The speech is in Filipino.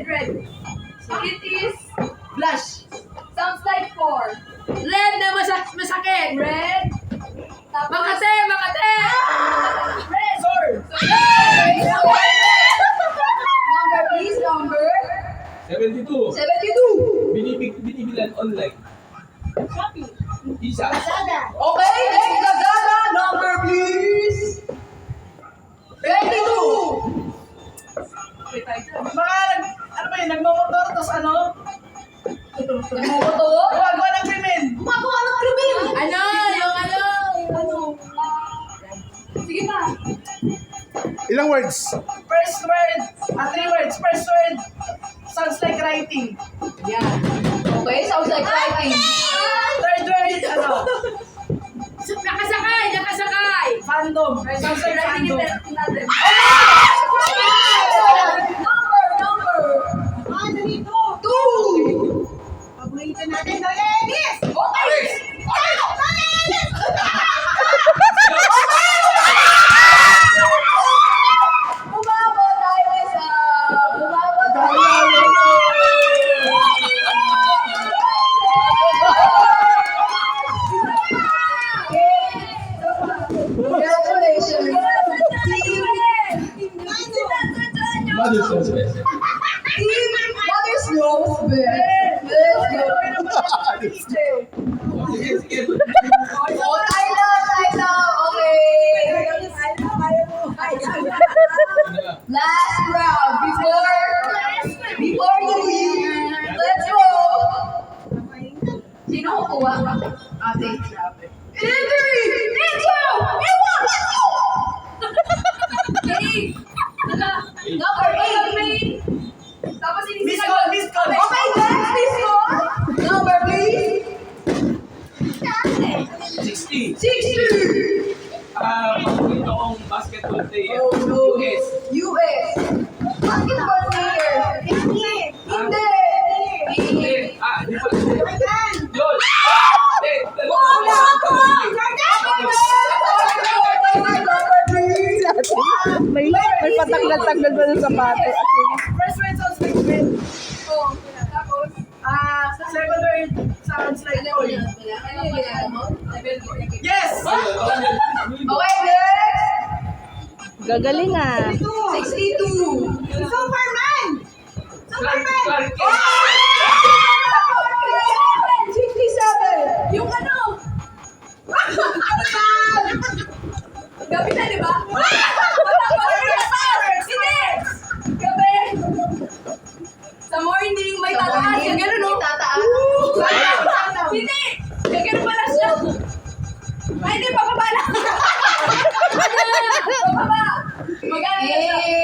red. It is Blush. sounds like 4. Red na masakit. Red. Tapos Makate, Makate. red. Sword. Number please, number 72. 72. Binibilan online. Isa. Okay, next Lazada, number please 22. Mga, ano ba yun, nagmamotor, tapos ano? Nagmumoto? Gumagawa ng krimen. Gumagawa ng krimen. Ano? Yung ano? Sige pa. Ilang words? First word, 3 words. First word, sounds like writing. Yan. Okay, sounds like writing. Third word, ano? Nakasakay, nakasakay. Fandom. Sounds like Writing fandom. yung natin. Number. 2. Paborito natin, Dolenis! Okay. Bumaba tayo sa... Bumaba tayo. Congratulations. Mother's Rosebud. Team Mother's Rosebud. Let's go. Sige, sige. Oh, Tyla. Okay. Last round before you leave. Let's go. Sino kukuha? Ate. Avery! Nico! Ewan! Let's go! Okay. Number 8. Tapos Miss Call, Miss Call. Okay, next, Miss Call. Number please. 60. 60. Paborito kong basketball player. Oh, no. US. US. Basketball player. Hindi. Hindi. Di ba? Yun. Wala ko! May patanggal-tanggal ba ng sapatos? First word sounds like wind. Oh, tapos, Second word sounds like toy. Yes! Okay, next. Gagaling ah. 62. Superman! Superman! 67. Yung ano? Gabi na, di ba? Hindi! Gabi! Sa morning, may tataas. Yung gano'n, no? Tataas. Hindi! Yung gano'n pala siya. Ay, hindi, pababa na. Pababa. Magana siya.